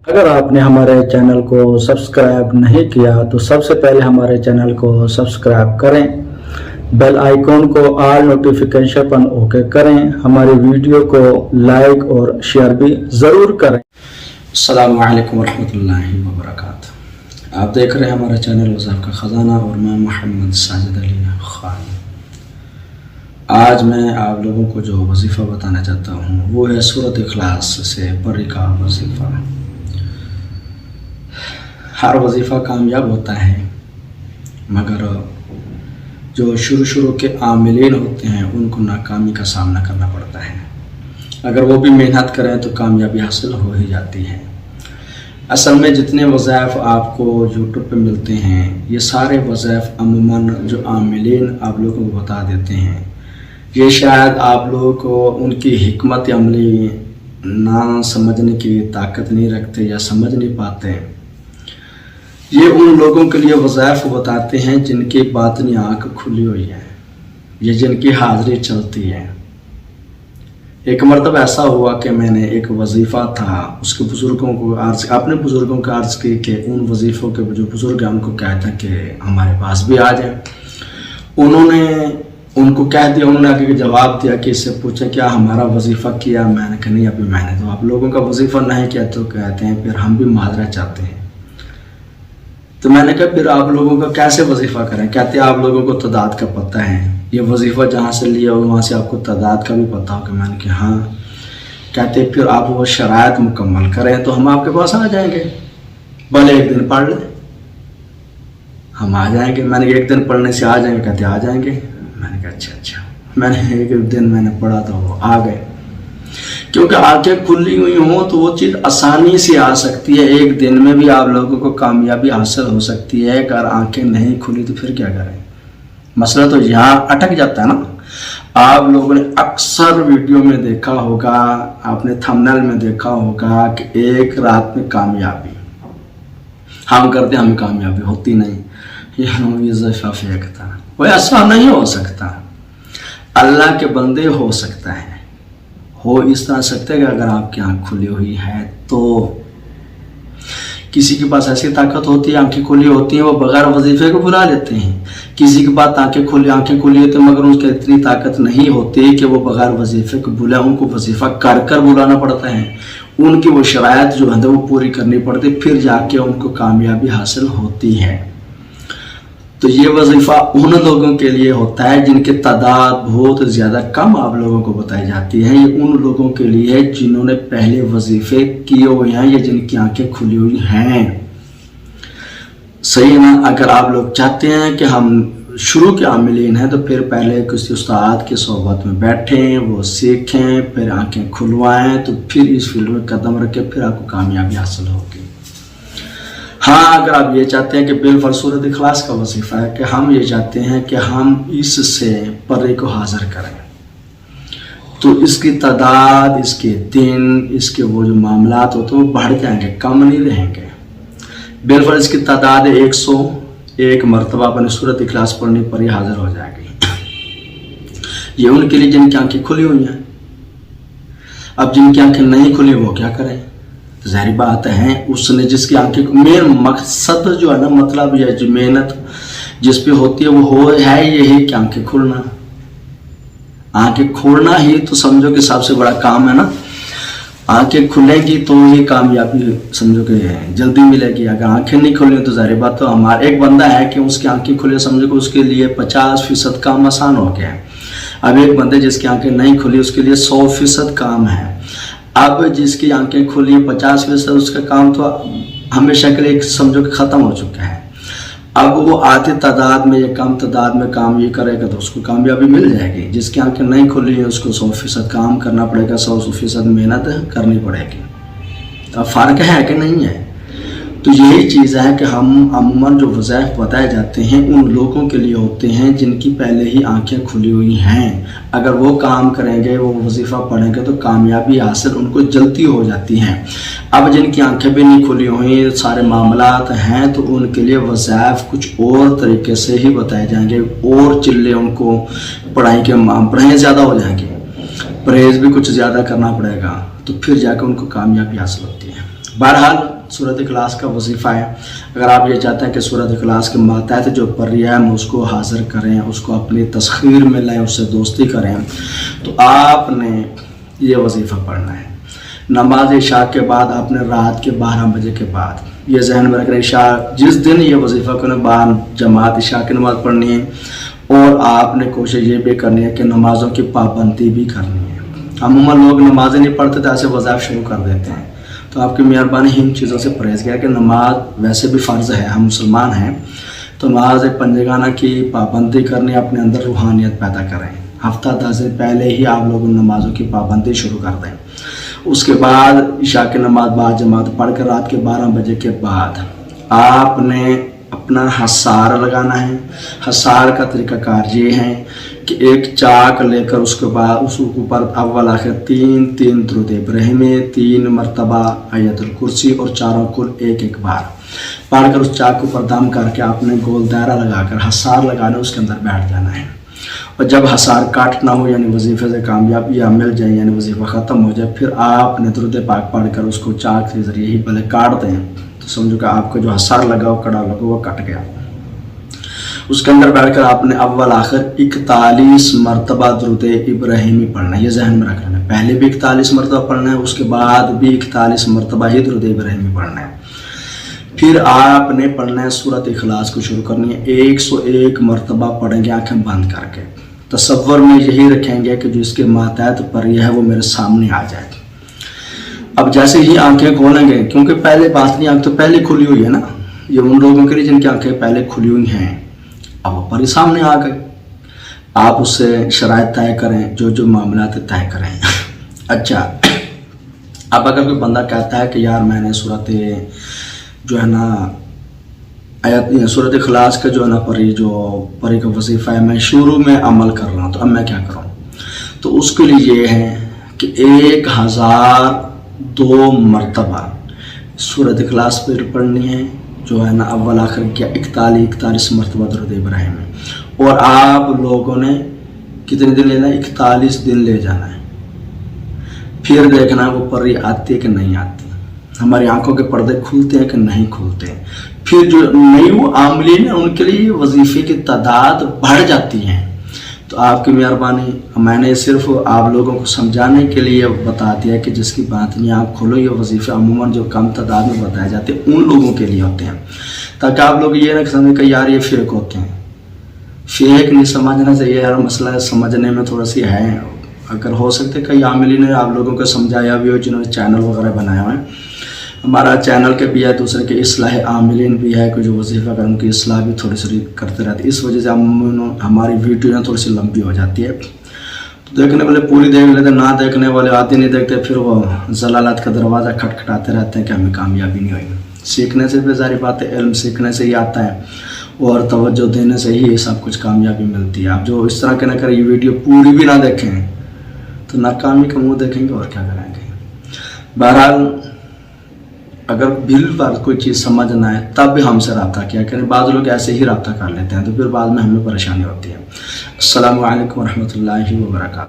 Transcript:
अगर आपने हमारे चैनल को सब्सक्राइब नहीं किया तो सबसे पहले हमारे चैनल को सब्सक्राइब करें, बेल आइकॉन को ऑल नोटिफिकेशन पर ओके करें, हमारी वीडियो को लाइक और शेयर भी ज़रूर करें। अस्सलामु अलैकुम वरहमतुल्लाहि वबरकातुहू। आप देख रहे हैं हमारा चैनल वज़ाइफ का ख़ज़ाना और मैं मोहम्मद साजिद अली खान। आज मैं आप लोगों को जो वजीफ़ा बताना चाहता हूँ वो है सूरत इखलास से परी का वजीफ़ा। हर वजीफ़ा कामयाब होता है मगर जो शुरू के आमिलीन होते हैं उनको नाकामी का सामना करना पड़ता है। अगर वो भी मेहनत करें तो कामयाबी हासिल हो ही जाती है। असल में जितने वज़ाइफ आपको यूट्यूब पे मिलते हैं ये सारे वज़ाइफ अमूमन जो आमिलीन आप लोगों को बता देते हैं, ये शायद आप लोगों को उनकी हिकमत अमली ना समझने की ताकत नहीं रखते या समझ नहीं पाते। ये उन लोगों के लिए वज़ाइफ बताते हैं जिनकी बातनी आँख खुली हुई है, ये जिनकी हाज़िरी चलती है। एक मरतबा ऐसा हुआ कि मैंने एक वजीफ़ा था उसके बुज़ुर्गों को अपने बुज़ुर्गों को अर्ज़ की कि उन वजीफ़ों के जो बुज़ुर्ग हैं उनको कहता कि हमारे पास भी आ जाए। उन्होंने उनको कह दिया, उन्होंने आगे जवाब दिया कि इससे पूछे क्या हमारा वजीफ़ा किया। मैंने कहा नहीं, अभी मैंने तो आप लोगों का वजीफ़ा नहीं किया। तो कहते हैं फिर हम भी माजरा चाहते हैं। तो मैंने कहा फिर आप लोगों का कैसे वजीफ़ा करें। कहते हैं आप लोगों को तादाद का पता है, ये वजीफ़ा जहाँ से लिया हो वहाँ से आपको तादाद का भी पता होगा। मैंने कहा हाँ। कहते फिर आप वो शराइत मुकम्मल करें तो हम आपके पास आ जाएंगे, भले एक दिन पढ़ लें, हम आ जाएंगे। मैंने एक दिन पढ़ने से आ जाएंगे। कहते आ जाएंगे। मैंने कहा अच्छा। मैंने एक दिन मैंने पढ़ा तो वो आ गए। क्योंकि आंखें खुली हुई हों तो वो चीज़ आसानी से आ सकती है, एक दिन में भी आप लोगों को कामयाबी हासिल हो सकती है। अगर आंखें नहीं खुली तो फिर क्या करें। मसला तो यहाँ अटक जाता है ना। आप लोगों ने अक्सर वीडियो में देखा होगा, आपने थंबनेल में देखा होगा कि एक रात में कामयाबी हम करते, हमें कामयाबी होती नहीं। ये ज़फ़ा फेक था, वो ऐसा नहीं हो सकता। अल्लाह के बंदे हो सकता है, हो इस तरह सकता है कि अगर आपकी आँख खुली हुई है तो किसी के पास ऐसी ताकत होती है, आंखें खुली होती हैं, वो बगैर वजीफे को बुला लेते हैं। किसी के पास आंखें खुली होती हैं मगर उसकी इतनी ताकत नहीं होती कि वो बगैर वजीफे को बुलाए, उनको वजीफा कर बुलाना पड़ता है। उनकी वो शराइत जो है वो पूरी करनी पड़ती, फिर जाके उनको कामयाबी हासिल होती है। तो ये वजीफ़ा उन लोगों के लिए होता है जिनकी तादाद बहुत ज़्यादा कम आप लोगों को बताई जाती है। ये उन लोगों के लिए है जिन्होंने पहले वजीफ़े किए हुए हैं या जिनकी आंखें खुली हुई हैं। सही है ना। अगर आप लोग चाहते हैं कि हम शुरू के आमिलीन हैं तो फिर पहले किसी उस्ताद की सोहबत में बैठें, वो सीखें, फिर आंखें खुलवाएँ, तो फिर इस फील्ड में कदम रखें, फिर आपको कामयाबी हासिल होगी। हाँ, अगर आप ये चाहते हैं कि बिलफर सूरत इखलास का वजीफ़ा है कि हम ये चाहते हैं कि हम इससे पर्रे को हाज़िर करें, तो इसकी तादाद, इसके दिन, इसके वो जो मामलात होते हैं वो बढ़ जाएंगे, कम नहीं रहेंगे। बिलफर इसकी तादाद 101 मरतबा अपने सूरत इखलास पढ़ने पर ही हाज़िर हो जाएगी। ये उनके लिए जिनकी आंखें खुली हुई हैं। अब जिनकी आंखें नहीं खुली वो क्या करें। तो ज़ाहिर बात है उसने जिसकी आंखें, मेन मकसद जो है ना, मतलब यह जो मेहनत जिस पे होती है वो है यही कि आंखें खुलना। आंखें खोलना ही तो समझो कि सबसे बड़ा काम है ना। आंखें खुलेंगी तो ही कामयाबी समझो कि जल्दी मिलेगी। अगर आंखें नहीं खुली तो ज़ाहिर बात, तो हमारा एक बंदा है कि उसकी आंखें खुले, समझो कि उसके लिए 50% काम आसान हो गया है। अब एक बंदे जिसकी आंखें नहीं खुली उसके लिए 100% काम है। अब जिसकी आंखें खुली 50%, उसका काम तो हमेशा के लिए समझो कि ख़त्म हो चुका है। अब वो आधी तादाद में या कम तादाद में काम ये करेगा तो उसको कामयाबी मिल जाएगी। जिसकी आंखें नहीं खुली है उसको 100% काम करना पड़ेगा, 100% मेहनत करनी पड़ेगी। अब फ़र्क है कि नहीं है। तो यही चीज़ है कि हम अमूमन जो वज़ाइफ बताए जाते हैं उन लोगों के लिए होते हैं जिनकी पहले ही आंखें खुली हुई हैं। अगर वो काम करेंगे, वो वजीफ़ा पढ़ेंगे तो कामयाबी हासिल उनको जल्दी हो जाती हैं। अब जिनकी आंखें भी नहीं खुली हुई, सारे मामलात हैं, तो उनके लिए वज़ाइफ कुछ और तरीके से ही बताए जाएंगे। और चिल्ले उनको पढ़ाई के पढ़ाई ज़्यादा हो जाएंगी, परहेज़ भी कुछ ज़्यादा करना पड़ेगा, तो फिर जाकर उनको कामयाबी हासिल होती है। बहरहाल सूरत इखलास का वजीफ़ा है। अगर आप ये चाहते हैं कि सूरत इखलास के मातहत जो पढ़ है हम उसको हाज़िर करें, उसको अपनी तस्खीर में लाएँ, उससे दोस्ती करें, तो आपने ये वजीफ़ा पढ़ना है। नमाज इशा के बाद आपने रात के 12 बजे के बाद ये जहन में रखना, इशा जिस दिन ये वजीफ़ा करें बाहर जमात इशा की नमाज़ पढ़नी है, और आपने कोशिश ये भी करनी है कि नमाज़ों की पाबंदी भी करनी है। अमूमन लोग नमाज़ें नहीं पढ़ते तो ऐसे वज़ाइफ शुरू कर देते हैं, तो आपकी मेहरबानी इन चीज़ों से परहेज़ किया कि नमाज वैसे भी फ़र्ज़ है, हम मुसलमान हैं, तो नमाज पंजगाना की पाबंदी करनी, अपने अंदर रूहानियत पैदा करें। हफ्ता 10 से पहले ही आप लोग नमाज़ों की पाबंदी शुरू कर दें। उसके बाद इशा की नमाज बाद जमात पढ़ कर रात के 12 बजे के बाद आपने अपना हसार लगाना है। हसार का तरीक़ाकार ये है कि एक चाक लेकर उसके बाद उसके ऊपर अव्वल आखिर 3 दुरूद इब्राहिमी, 3 मरतबा आयतुल कुर्सी और चारों कुल एक बार पढ़कर उस चाक के ऊपर दम करके आपने गोल दायरा लगाकर हसार लगाना, उसके अंदर बैठ जाना है। और जब हसार काट ना हो यानी वजीफ़े से कामयाब या मिल जाए यानी वजीफ़ा ख़त्म हो जाए, फिर आपने दुरूद पाक पढ़कर उसको चाक के ज़रिए ही भले काट दें, तो समझो कि आपको जो हसार लगा हो, कड़ा लगा वो कट गया। उसके अंदर बैठकर आपने अव्वल आखिर 41 मरतबा दुरूद इब्राहिमी पढ़ना है। ये जहन में रख लेना, पहले भी 41 मरतबा पढ़ना है, उसके बाद भी 41 मरतबा ही दुरूद इब्राहिमी पढ़ना है। फिर आपने पढ़ना है सूरत इखलास को शुरू करनी है, 101 मरतबा पढ़ेंगे आंखें बंद करके। तसव्वुर में यही रखेंगे कि जो इसके मातहत पर यह है वो मेरे सामने आ जाए। अब जैसे ही आंखें खोलेंगे, क्योंकि पहले बातनी आंख तो पहले खुली हुई है ना, ये उन लोगों के लिए जिनकी आंखें पहले खुली हुई हैं, अब वो पर सामने आ गए। आप उससे शराइत तय करें, जो मामला तय करें। अच्छा, अब अगर कोई बंदा कहता है कि यार मैंने सूरत जो है ना आयत सूरत इखलास का जो है ना परी का वजीफ़ा है मैं शुरू में अमल कर रहा हूँ, तो अब मैं क्या करूँ, तो उसके लिए ये है कि 1002 मरतबा सूरत इखलास पर पढ़नी है, जो है ना अव्वल आखिर क्या 41 मरतबा दुरूद इब्राहिमी। और आप लोगों ने कितने दिन लेना है, 41 दिन ले जाना है। फिर देखना वो परी आती है कि नहीं आती, हमारी आंखों के पर्दे खुलते हैं कि नहीं खुलते हैं। फिर जो नई वो आमलीन है उनके लिए वजीफ़े की तादाद बढ़ जाती है। तो आपकी मेहरबानी, मैंने सिर्फ आप लोगों को समझाने के लिए बता दिया कि जिसकी बात नहीं आप खोलो, ये वजीफ़े अमूमन जो कम तादाद में बताए जाते हैं उन लोगों के लिए होते हैं, ताकि आप लोग ये ना समझें कि यार ये फेक होते हैं। फेक नहीं समझना चाहिए यार, मसला समझने में थोड़ा सी है। अगर हो सकते कई आमिलीन ने आप लोगों को समझाया भी हो जिन्होंने चैनल वगैरह बनाया हुआ है। हमारा चैनल के भी है, दूसरे के इस्लाह आमिलीन भी है कि जो वजीफ़ा कर उनकी इस्लाह भी थोड़ी सी करते रहते हैं। इस वजह से हमारी वीडियो ना थोड़ी सी लंबी हो जाती है। तो देखने वाले पूरी देख लेते, ना देखने वाले आते नहीं देखते, फिर वो जलालत का दरवाज़ा खटखटाते रहते हैं कि हमें कामयाबी नहीं हुई। सीखने से भी सारी बातें, इल्म सीखने से ही आता है और तवज्जो देने से ही सब कुछ कामयाबी मिलती है। आप जो इस तरह के ना करें, ये वीडियो पूरी भी ना देखें तो नाकामी का मुँह देखेंगे और क्या करेंगे। बहरहाल अगर बिल पर कोई चीज़ समझ ना आए तब भी हमसे रब्ता किया करें। बाद लोग ऐसे ही रब्ता कर लेते हैं तो फिर बाद में हमें परेशानी होती है। अस्सलामु अलैकुम रहमतुल्लाहि व बरकातहू।